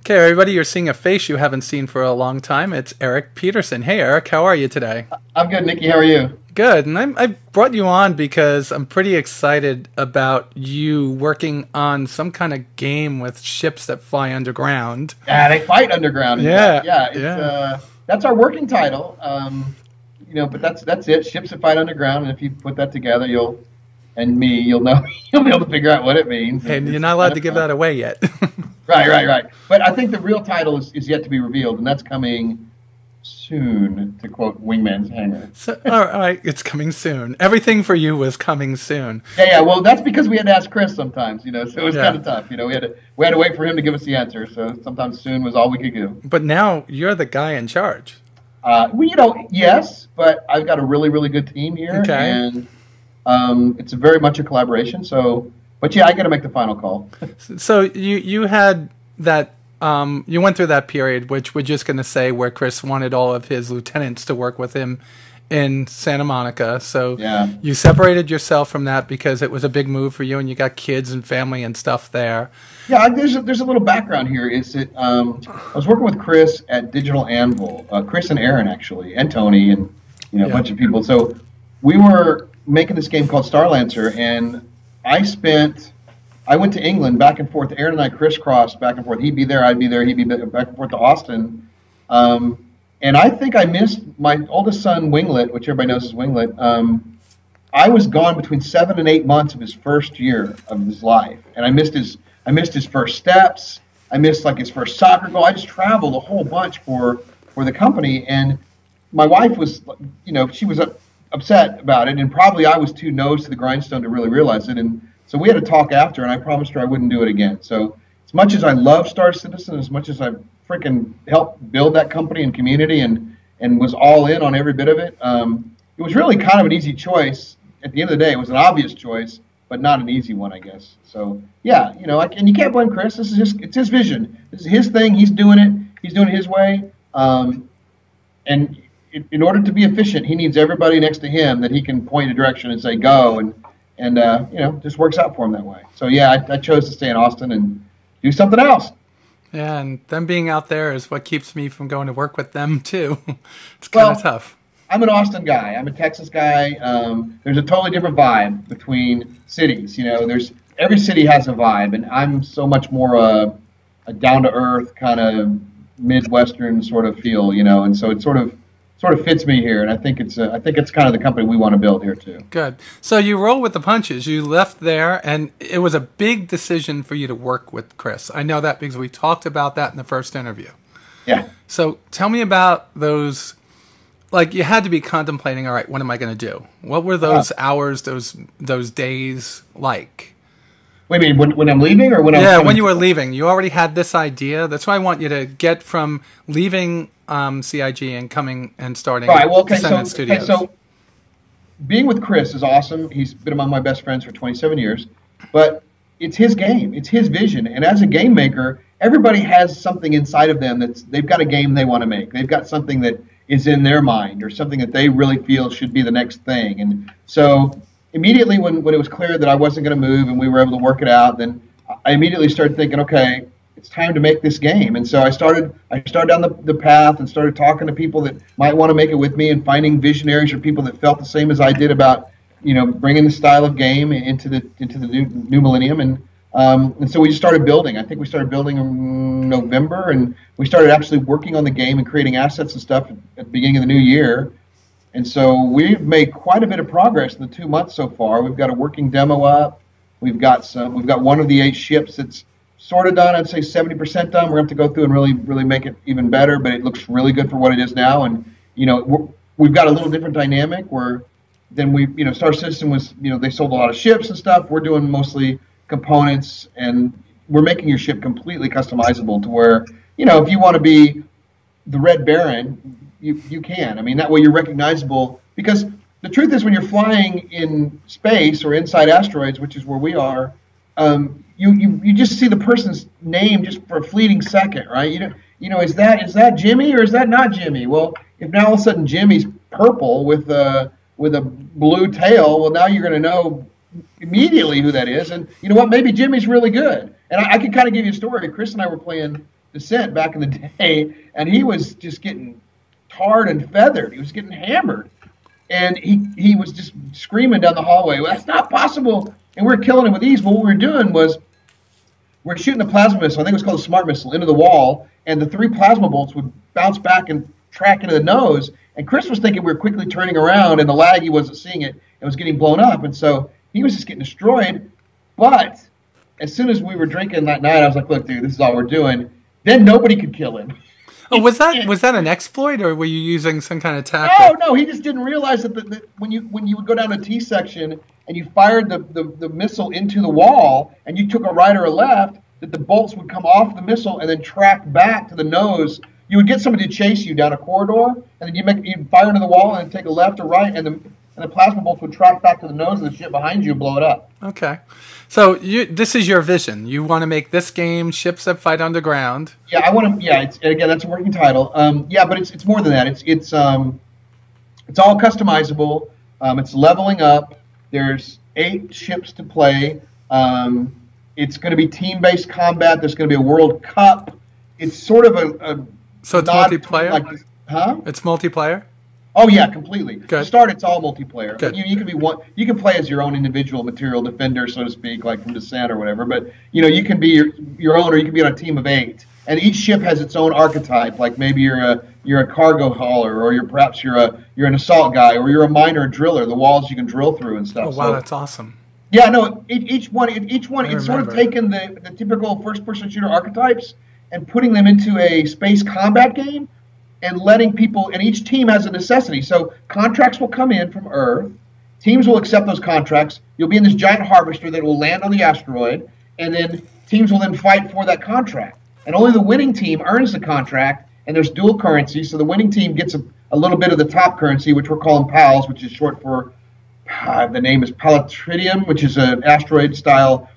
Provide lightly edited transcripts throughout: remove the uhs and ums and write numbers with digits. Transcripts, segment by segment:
Okay, everybody, you're seeing a face you haven't seen for a long time. It's Eric Peterson. Hey, Eric, how are you today? I'm good, Nikki. How are you? Good, and I brought you on because I'm pretty excited about you working on some kind of game with ships that fly underground. Yeah, they fight underground. Yeah. That's our working title. But that's it. Ships that fight underground, and if you put that together, you'll know you'll be able to figure out what it means. And you're not allowed to give that away yet. Right. But I think the real title is yet to be revealed, and that's coming soon, to quote Wingman's Hangar. So, all right, it's coming soon. Everything for you was coming soon. Yeah. Well, that's because we had to ask Chris sometimes, so it was kind of tough. We had to wait for him to give us the answer. So sometimes soon was all we could do. But now you're the guy in charge. Yes, but I've got a really, really good team here, and it's very much a collaboration. So, but yeah, I got to make the final call. So you had that. You went through that period, which we're just going to say where Chris wanted all of his lieutenants to work with him in Santa Monica. So you separated yourself from that because it was a big move for you, and you got kids and family and stuff there. Yeah, there's a little background here. Is that I was working with Chris at Digital Anvil, Chris and Aaron actually, and Tony, and a bunch of people. So we were making this game called Starlancer, and I went to England back and forth. Aaron and I crisscrossed back and forth. He'd be there, I'd be there. He'd be back and forth to Austin. And I think I missed my oldest son, Winglet, which everybody knows as Winglet. I was gone between 7 and 8 months of his first year of his life, and I missed his first steps. I missed his first soccer goal. I just traveled a whole bunch for the company, and my wife was, she was upset about it, and probably I was too nose to the grindstone to really realize it. And so we had to talk after, and I promised her I wouldn't do it again. So as much as I love Star Citizen, as much as I freaking helped build that company and community and was all in on every bit of it, it was really kind of an easy choice. At the end of the day, it was an obvious choice, but not an easy one, I guess. So yeah, and you can't blame Chris. It's his vision. This is his thing. He's doing it. He's doing it his way. And in order to be efficient, he needs everybody next to him that he can point a direction and say go, and just works out for him that way. So yeah, I chose to stay in Austin and do something else. Yeah, and them being out there is what keeps me from going to work with them too. It's kind of tough. I'm an Austin guy. I'm a Texas guy. There's a totally different vibe between cities. Every city has a vibe, and I'm so much more a down-to-earth kind of Midwestern sort of feel, and so it sort of fits me here, and I think it's kind of the company we want to build here too. Good. So you roll with the punches. You left there, and it was a big decision for you to work with Chris. I know that because we talked about that in the first interview. Yeah. So tell me about those. You had to be contemplating, all right, what am I going to do? What were those hours, those days like? What do you mean, when I'm leaving or when I'm... Yeah, when you were leaving. You already had this idea. That's why I want you to get from leaving CIG and coming and starting Descendant Studios. So being with Chris is awesome. He's been among my best friends for 27 years. But it's his game. It's his vision. And as a game maker, everybody has something inside of them they've got a game they want to make. They've got something that is in their mind or something that they really feel should be the next thing. And so immediately when it was clear that I wasn't going to move and we were able to work it out, then I immediately started thinking, okay, it's time to make this game. And so I started down the path and started talking to people that might want to make it with me and finding visionaries or people that felt the same as I did about, bringing the style of game into the new millennium. And so we just started building. I think we started building in November, and we started actually working on the game and creating assets and stuff at the beginning of the new year. And so we've made quite a bit of progress in the 2 months so far. We've got a working demo up. We've got one of the 8 ships that's sort of done. I'd say 70% done. We're going to have to go through and really make it even better, but it looks really good for what it is now. And we've got a little different dynamic where then Star Citizen was, they sold a lot of ships and stuff. We're doing mostly components, and we're making your ship completely customizable to where, if you want to be the Red Baron, you can. I mean, that way you're recognizable, because the truth is when you're flying in space or inside asteroids, which is where we are, you just see the person's name just for a fleeting second, right? Is that Jimmy or is that not Jimmy? Well, if now all of a sudden Jimmy's purple with a blue tail, well, now you're going to know immediately who that is. And you know what? Maybe Jimmy's really good. And I can kind of give you a story. Chris and I were playing Descent back in the day, and he was just getting tarred and feathered. He was getting hammered. And he was just screaming down the hallway, well, that's not possible. And we were killing him with ease. But what we were doing was we're shooting a plasma missile, I think it was called a smart missile, into the wall, and the 3 plasma bolts would bounce back and track into the nose. And Chris was thinking we were quickly turning around, and the lag, he wasn't seeing it. It was getting blown up. And so he was just getting destroyed. But as soon as we were drinking that night, I was like, look, dude, this is all we're doing. Then nobody could kill him. Oh, was that an exploit, or were you using some kind of tactic? No, he just didn't realize that when you would go down a T section and you fired the missile into the wall and you took a right or a left, that the bolts would come off the missile and then track back to the nose. You would get somebody to chase you down a corridor, and then you'd fire into the wall and then take a left or right, and the plasma bolts would track back to the nose of the ship behind you and blow it up. Okay. So this is your vision. You want to make this game ships that fight underground. Yeah, I want to. Yeah, again, that's a working title. But it's more than that. It's all customizable. It's leveling up. There's 8 ships to play. It's going to be team-based combat. There's going to be a World Cup. It's sort of a so it's multiplayer. Huh? It's multiplayer. Oh yeah, completely. Good. To start, it's all multiplayer. Good. You can be you can play as your own individual material defender, so to speak, like from Descent or whatever. But you can be your own, or you can be on a team of 8. And each ship has its own archetype. Like maybe you're a cargo hauler, or perhaps you're an assault guy, or you're a miner, or driller. The walls you can drill through and stuff. Oh wow, that's awesome. Yeah, no. Each one. It's sort of taken the typical first-person shooter archetypes and putting them into a space combat game. And letting people, and each team has a necessity. So contracts will come in from Earth. Teams will accept those contracts. You'll be in this giant harvester that will land on the asteroid, and then teams will then fight for that contract. And only the winning team earns the contract, and there's dual currency. So the winning team gets a little bit of the top currency, which we're calling PALs, which is short for, the name is palatridium, which is an asteroid-style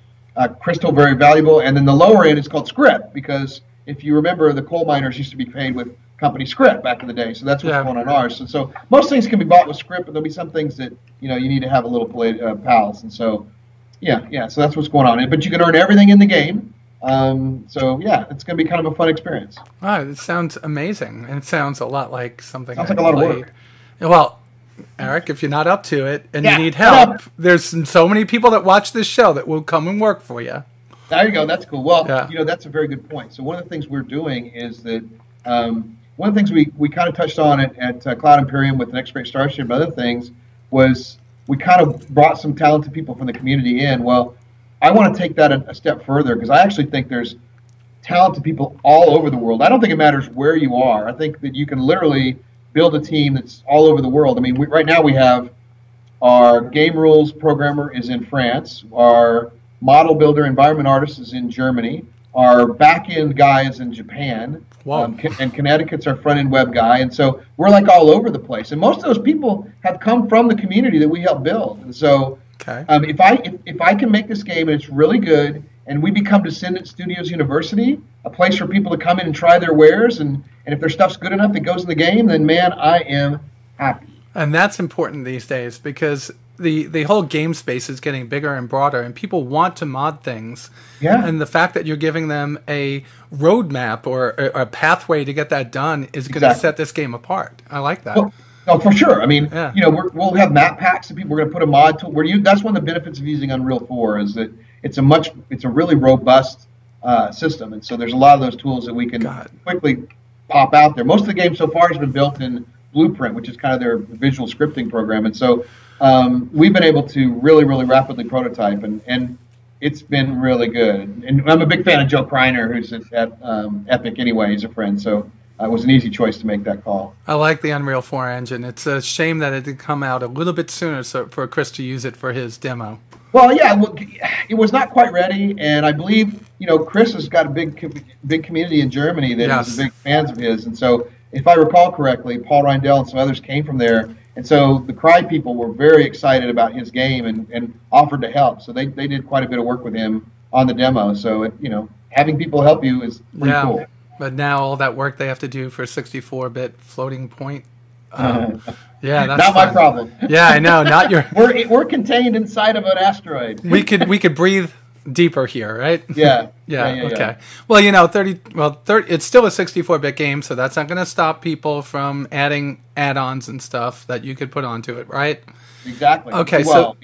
crystal, very valuable. And then the lower end is called script, because if you remember, the coal miners used to be paid with company script back in the day, so that's what's going on ours. And so most things can be bought with script, but there'll be some things that you need to have a little pals. And so so that's what's going on. But you can earn everything in the game. It's going to be kind of a fun experience. All right, it sounds amazing, and it sounds a lot like something. Sounds like a lot of work. Well, Eric, if you're not up to it and you need help, there's so many people that watch this show that will come and work for you. There you go. That's cool. Well, that's a very good point. So one of the things we're doing is that. One of the things we kind of touched on at Cloud Imperium with the Next Great Starship and other things was we kind of brought some talented people from the community in. Well, I want to take that a step further because I actually think there's talented people all over the world. I don't think it matters where you are. I think that you can literally build a team that's all over the world. I mean, right now we have our game rules programmer is in France. Our model builder, environment artist is in Germany. Our back-end guy is in Japan. Wow. And Connecticut's our front-end web guy. And so we're like all over the place. And most of those people have come from the community that we help build. And so if I can make this game and it's really good and we become Descendant Studios University, a place for people to come in and try their wares, and if their stuff's good enough that goes in the game, then, man, I am happy. And that's important these days because the whole game space is getting bigger and broader, and people want to mod things. Yeah. And the fact that you're giving them a roadmap or a pathway to get that done is going to set this game apart. I like that. Well, no, for sure. I mean, we'll have map packs that people. We're going to put a mod to that's one of the benefits of using Unreal 4 is that it's a really robust system, and so there's a lot of those tools that we can quickly pop out there. Most of the game so far has been built in Blueprint, which is kind of their visual scripting program, and so we've been able to really, really rapidly prototype, and it's been really good. And I'm a big fan of Joe Kreiner, who's at Epic anyway. He's a friend, so it was an easy choice to make that call. I like the Unreal 4 engine. It's a shame that it did come out a little bit sooner for Chris to use it for his demo. Well, it was not quite ready, and I believe Chris has got a big community in Germany that is big fans of his, and so if I recall correctly, Paul Reindell and some others came from there, and so the Cry people were very excited about his game and offered to help. So they did quite a bit of work with him on the demo. So having people help you is pretty cool. But now all that work they have to do for 64-bit floating point. That's not my problem. Yeah, I know. Not your. We're contained inside of an asteroid. We could breathe deeper here, right? Yeah. Yeah. Okay. Well, 30. It's still a 64-bit game, so that's not going to stop people from adding add-ons and stuff that you could put onto it, right? Exactly. Okay. Well,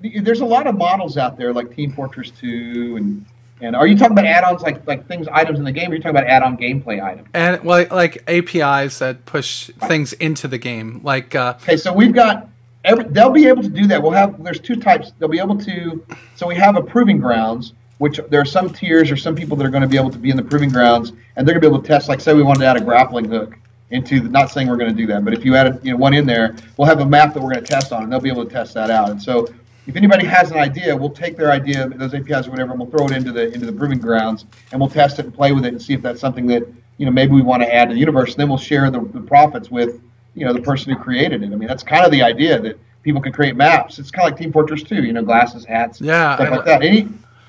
there's a lot of models out there like Team Fortress 2 and are you talking about add-ons like items in the game? Or are you talking about add-on gameplay items? And like APIs that push things into the game, like. Okay, so we've got. They'll be able to do that. There's two types. They'll be able to. So we have a proving grounds, which there are some tiers or some people that are going to be able to be in the proving grounds, and they're going to be able to test. Like, say we wanted to add a grappling hook into. Not saying we're going to do that, but if you add one in there, we'll have a map that we're going to test on, and they'll be able to test that out. And so, if anybody has an idea, we'll take their idea, those APIs or whatever, and we'll throw it into the proving grounds, and we'll test it and play with it and see if that's something that maybe we want to add to the universe. And then we'll share the profits with the person who created it. I mean, that's kind of the idea that people can create maps. It's kind of like Team Fortress 2, glasses, hats, stuff like that.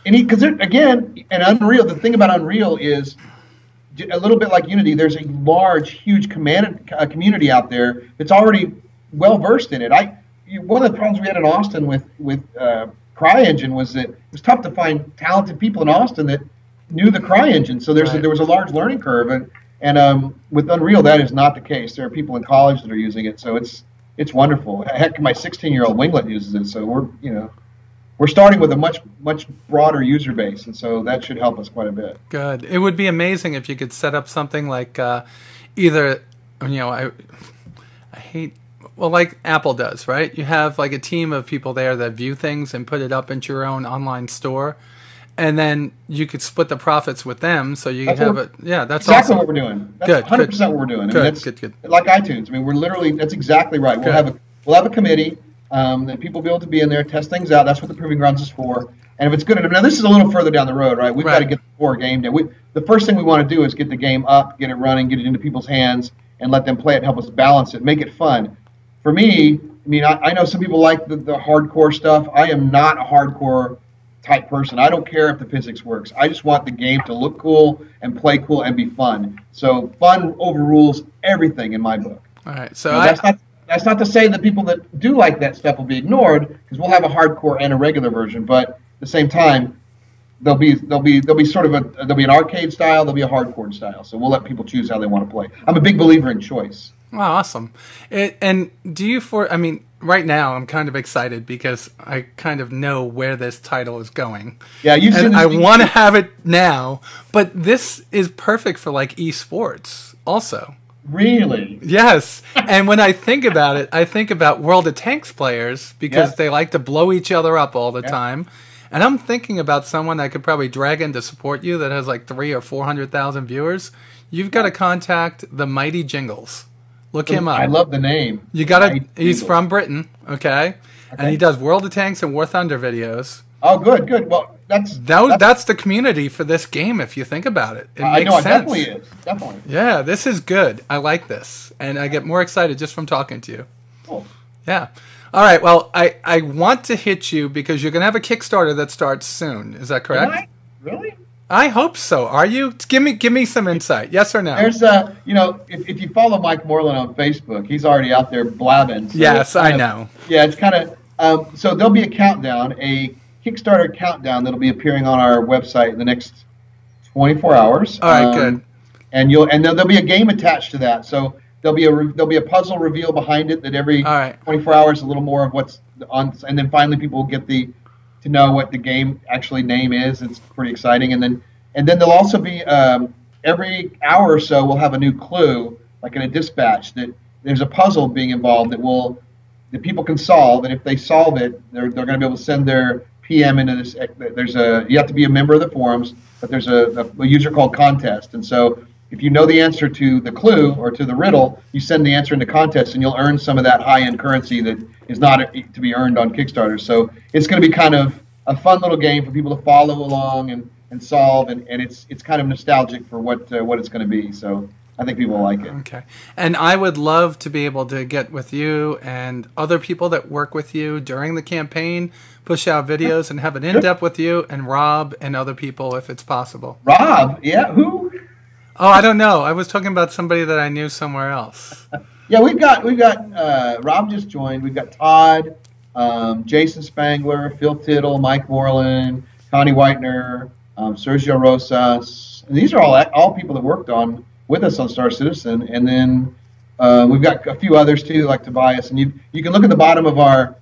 Because again, in Unreal, the thing about Unreal is a little bit like Unity. There's a large, huge community out there that's already well versed in it. One of the problems we had in Austin with CryEngine was that it was tough to find talented people in Austin that knew the CryEngine. So there was a large learning curve, and with Unreal, that is not the case. There are people in college that are using it, so it's wonderful. Heck, my 16-year-old Winglet uses it, so we're starting with a much broader user base, and so that should help us quite a bit. Good. It would be amazing if you could set up something like either, I hate. Well, like Apple does, right? You have like a team of people there that view things and put it up into your own online store, and then you could split the profits with them. So you have it. Yeah, that's exactly awesome. What we're doing. That's 100% what we're doing. Good. Like iTunes. I mean, we're literally. That's exactly right. We'll have a committee that people will be able to be in there, test things out. That's what the proving grounds is for. And if it's good, now this is a little further down the road, right? We've got to get the core game down. The first thing we want to do is get the game up, get it running, get it into people's hands, and let them play it and help us balance it, make it fun. For me, I know some people like the hardcore stuff. I am not a hardcore type person. I don't care if the physics works. I just want the game to look cool and play cool and be fun. So fun overrules everything in my book. All right. So that's not to say that people that do like that stuff will be ignored, because we'll have a hardcore and a regular version. But at the same time, there'll be an arcade style, there'll be a hardcore style. So we'll let people choose how they want to play. I'm a big believer in choice. Wow, awesome. And right now I'm kind of excited because I kind of know where this title is going. Yeah, I want to have it now, but this is perfect for like esports also. Really? Yes. And when I think about it, I think about World of Tanks players because they like to blow each other up all the time. And I'm thinking about someone I could probably drag in to support you that has like 300,000 or 400,000 viewers. You've got to contact the Mighty Jingles. Look him up. I love the name. He's from Britain, okay? And he does World of Tanks and War Thunder videos. Oh, good. Well, that's the community for this game. If you think about it, makes sense. It definitely is. Definitely. Yeah, this is good. I like this, and I get more excited just from talking to you. Cool. Yeah. All right. Well, I want to hit you because you're going to have a Kickstarter that starts soon. Is that correct? Really? I hope so. Are you? Give me some insight. Yes or no? There's if you follow Mike Moreland on Facebook, he's already out there blabbing. So yes, I know. Yeah, it's kind of so there'll be a countdown, a Kickstarter countdown that'll be appearing on our website in the next 24 hours. All right, good. And there'll be a game attached to that. So there'll be a puzzle reveal behind it that every 24 hours a little more of what's on, and then finally people will get to know what the game actually name is. It's pretty exciting. And then there'll also be every hour or so we'll have a new clue, like in a dispatch, that there's a puzzle being involved that people can solve, and if they solve it, they're going to be able to send their PM into this. You have to be a member of the forums, but there's a user called contest, and so if you know the answer to the clue or to the riddle, you send the answer into contest, and you'll earn some of that high-end currency that is not to be earned on Kickstarter. So it's going to be kind of a fun little game for people to follow along and solve, and it's kind of nostalgic for what it's going to be. So I think people will like it. Okay. And I would love to be able to get with you and other people that work with you during the campaign, push out videos, and have an in-depth with you and Rob and other people if it's possible. Rob? Yeah, who? Oh, I don't know. I was talking about somebody that I knew somewhere else. Yeah, we've got Rob just joined. We've got Todd, Jason Spangler, Phil Tittle, Mike Moreland, Connie Whitener, Sergio Rosas. And these are all people that worked on with us on Star Citizen. And then we've got a few others too, like Tobias. And you can look at the bottom of our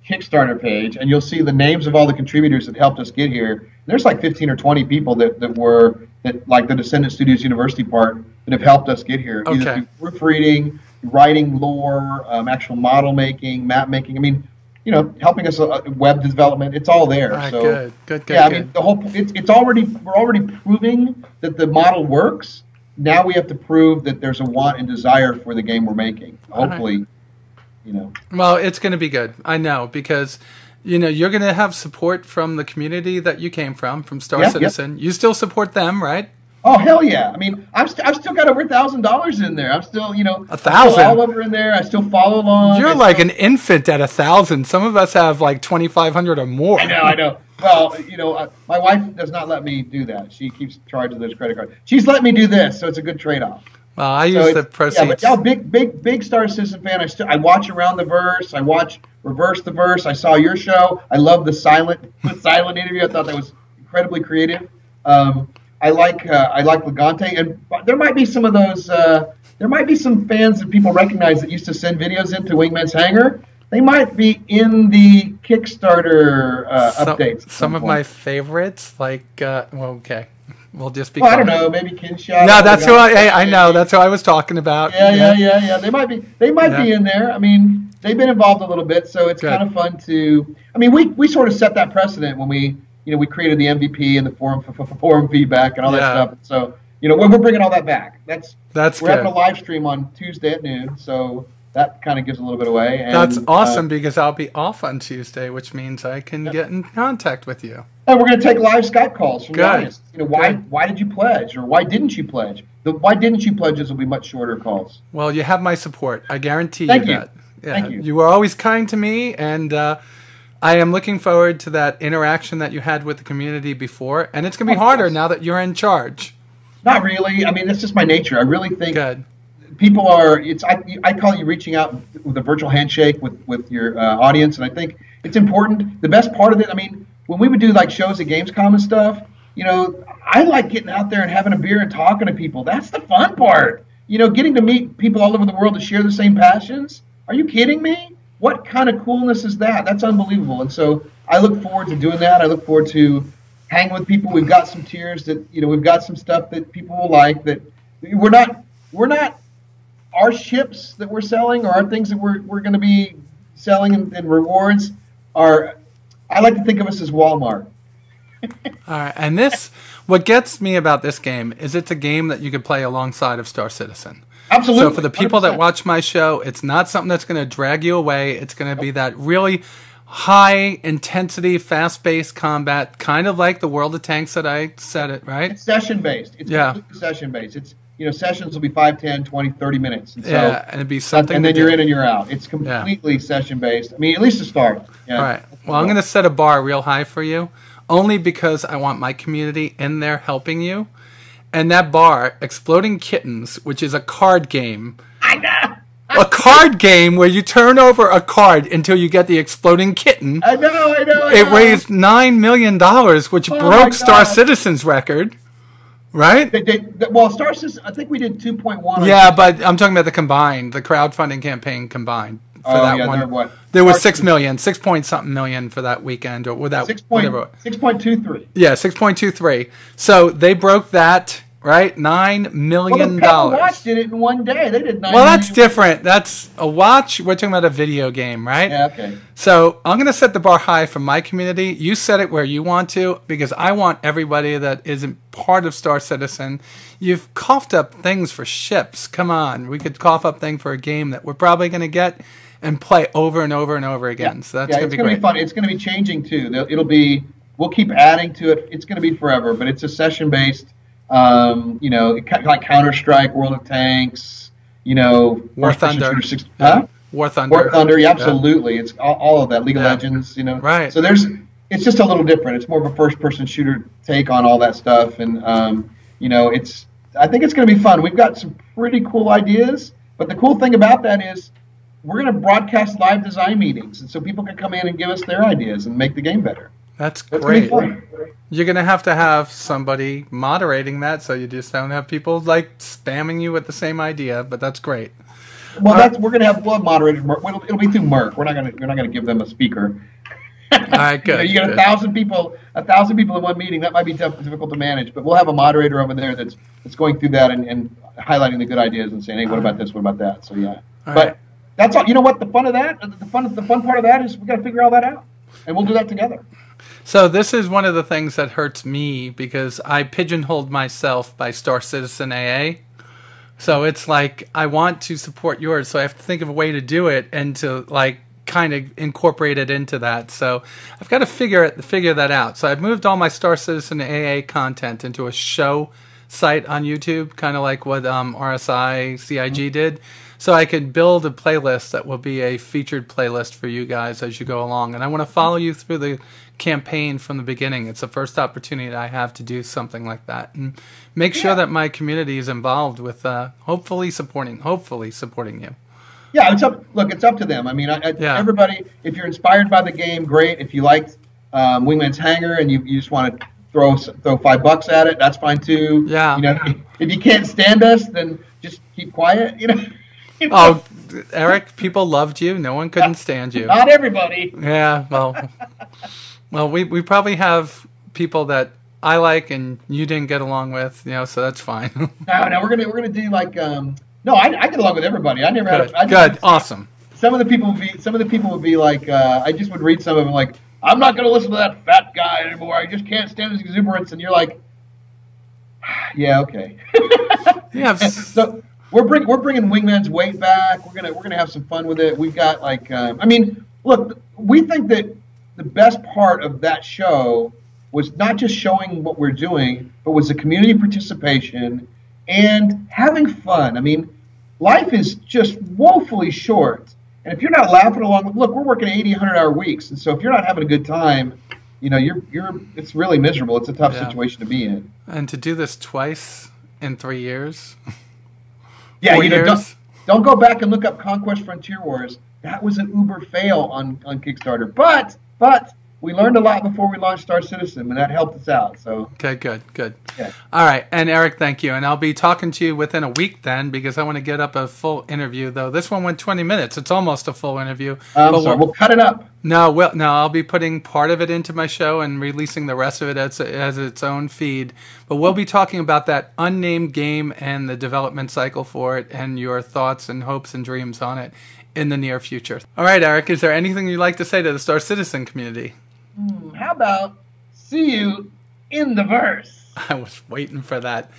Kickstarter page, and you'll see the names of all the contributors that helped us get here. There's like 15 or 20 people that like the Descendant Studios University part that have helped us get here. Okay. Either through proofreading, writing lore, actual model making, map making. I mean, helping us web development. It's all there. All right, so good. Yeah, I mean, we're already proving that the model works. Now we have to prove that there's a want and desire for the game we're making. Hopefully, Well, it's going to be good. I know, because you're going to have support from the community that you came from Star Citizen. Yep. You still support them, right? Oh, hell yeah! I mean, I've still got over $1,000 in there. I'm still, $1,000 all over in there. I still follow along. You're like an infant at 1,000. Some of us have like 2,500 or more. I know. Well, my wife does not let me do that. She keeps charging those credit cards. She's let me do this, so it's a good trade-off. Well, I use the proceeds. Yeah, but big Star Citizen fan. I watch Around the Verse. I watch Reverse the Verse. I saw your show. I love the silent interview. I thought that was incredibly creative. I like Legante, and there might be some of those. There might be some fans that people recognize that used to send videos into Wingman's Hangar. They might be in the Kickstarter updates. Some of my favorites, like okay. We'll just be. Well, I don't know. Maybe Kinshot. No, that's who I know. That's who I was talking about. Yeah. They might be in there. I mean, they've been involved a little bit, so it's kind of fun to. I mean, we sort of set that precedent when we created the MVP and the forum feedback and all that stuff. So we're bringing all that back. We're having a live stream on Tuesday at noon, so that kind of gives a little bit away. And, that's awesome because I'll be off on Tuesday, which means I can get in contact with you. And we're going to take live Skype calls from the audience. Why did you pledge, or why didn't you pledge? The why didn't you pledges will be much shorter calls. Well, you have my support. I guarantee Thank you you that. Yeah, Thank you. You were always kind to me, and I am looking forward to that interaction that you had with the community before. And it's going to be harder now that you're in charge. Not really. I mean, that's just my nature. I really think people are. I call you reaching out with a virtual handshake with your audience, and I think it's important. The best part of it, I mean, when we would do like shows at Gamescom and stuff, I like getting out there and having a beer and talking to people. That's the fun part. Getting to meet people all over the world to share the same passions. Are you kidding me? What kind of coolness is that? That's unbelievable. And so I look forward to doing that. I look forward to hanging with people. We've got some tiers that, we've got some stuff that people will like, that we're not our ships that we're selling or our things that we're going to be selling and rewards are, I like to think of us as Walmart. All right. And what gets me about this game is it's a game that you could play alongside of Star Citizen. Absolutely. So for the people 100%. That watch my show, it's not something that's going to drag you away. It's going to be that really high intensity, fast paced combat, kind of like the World of Tanks that I said it, right? It's session based. It's completely session based. It's sessions will be 5, 10, 20, 30 minutes. And and it'd be something. And then you're in and you're out. It's completely session based. I mean, at least to start. Yeah. All right. Well, I'm going to set a bar real high for you, only because I want my community in there helping you. And that bar, Exploding Kittens, which is a card game. I know. A card game where you turn over a card until you get the exploding kitten. I know. It raised $9 million, which broke Star Citizen's record. Right? Well, Star Citizen, I think we did 2.1. Yeah, but I'm talking about the crowdfunding campaign combined. For that one. There was 6 million, 6 point something million for that weekend, or without 6.23. Yeah, 6.23. So they broke that, right? $9 million. Well, the Watch did it in one day. They did 9 Well, that's different. That's a watch. We're talking about a video game, right? Yeah, okay. So I'm going to set the bar high for my community. You set it where you want to, because I want everybody that isn't part of Star Citizen. You've coughed up things for ships. Come on. We could cough up thing for a game that we're probably going to get and play over and over and over again. So that's going to be great. It's going to be fun. It's going to be changing too. We'll keep adding to it. It's going to be forever, but it's a session-based, like Counter-Strike, World of Tanks, War Thunder. War Thunder, yeah, absolutely. It's all of that. League of Legends, Right. So it's just a little different. It's more of a first-person shooter take on all that stuff, and I think it's going to be fun. We've got some pretty cool ideas, but the cool thing about that is we're going to broadcast live design meetings, and so people can come in and give us their ideas and make the game better. That's great. You're going to have somebody moderating that, so you just don't have people like spamming you with the same idea, but that's great. Well, we'll have moderators. It'll be through Merck. We're not gonna give them a speaker. All right, good. You get 1,000 people in one meeting. That might be difficult to manage, but we'll have a moderator over there that's going through that and highlighting the good ideas and saying, hey, what about this? What about that? So yeah. But that's all. You know what? The fun part of that is we got to figure all that out, and we'll do that together. So this is one of the things that hurts me because I pigeonholed myself by Star Citizen AA. So it's like I want to support yours, so I have to think of a way to do it and to like kind of incorporate it into that. So I've got to figure that out. So I've moved all my Star Citizen AA content into a show site on YouTube, kind of like what RSI CIG did. So I could build a playlist that will be a featured playlist for you guys as you go along. And I want to follow you through the campaign from the beginning. It's the first opportunity I have to do something like that and make sure that my community is involved with hopefully supporting you. Yeah, it's up to them. I mean, everybody, if you're inspired by the game, great. If you liked Wingman's Hangar and you just want to throw $5 at it, that's fine too. Yeah. You know, if you can't stand us, then just keep quiet. You know. Oh, Eric, people loved you. No one couldn't stand you. Not everybody. Yeah, well, we probably have people that I like and you didn't get along with, so that's fine. No, we're gonna do like no, I get along with everybody. I never had good, awesome. Some of the people would be like I just would read some of them like I'm not gonna listen to that fat guy anymore. I just can't stand his exuberance, and you're like, yeah, okay. Yeah. So we're bringing Wingman's weight back. We're gonna have some fun with it. We've got like look, we think that the best part of that show was not just showing what we're doing, but was the community participation and having fun. I mean, life is just woefully short, and if you're not laughing along, look, we're working 80, 100-hour weeks, and so if you're not having a good time, it's really miserable. It's a tough situation to be in. And to do this twice in 3 years. Yeah, 4 years? Don't go back and look up Conquest Frontier Wars. That was an uber fail on Kickstarter. But we learned a lot before we launched Star Citizen, and that helped us out. So okay, good. Yeah. All right, and Eric, thank you. And I'll be talking to you within a week then, because I want to get up a full interview. Though this one went 20 minutes, it's almost a full interview. We'll cut it up. No, I'll be putting part of it into my show and releasing the rest of it as its own feed. But we'll be talking about that unnamed game and the development cycle for it, and your thoughts and hopes and dreams on it in the near future. All right, Eric, is there anything you'd like to say to the Star Citizen community? How about see you in the verse? I was waiting for that.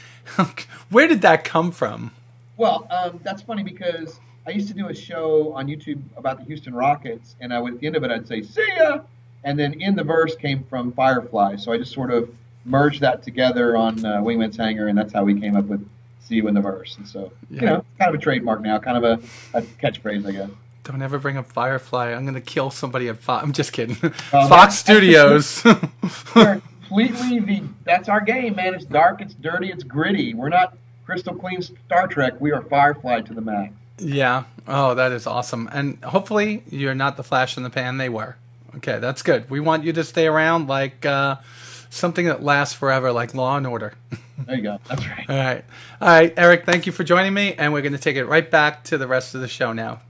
Where did that come from? Well, that's funny because I used to do a show on YouTube about the Houston Rockets, and at the end of it, I'd say, see ya! And then in the verse came from Firefly. So I just sort of merged that together on Wingman's Hangar, and that's how we came up with see you in the verse. And so, kind of a trademark now, kind of a catchphrase, I guess. Don't ever bring up Firefly. I'm going to kill somebody at Fox. I'm just kidding. Fox Studios. That's our game, man. It's dark, it's dirty, it's gritty. We're not crystal clean Star Trek. We are Firefly to the max. Yeah. Oh, that is awesome. And hopefully you're not the flash in the pan they were. Okay, that's good. We want you to stay around like something that lasts forever, like Law and Order. There you go. That's right. All right, Eric, thank you for joining me, and we're going to take it right back to the rest of the show now.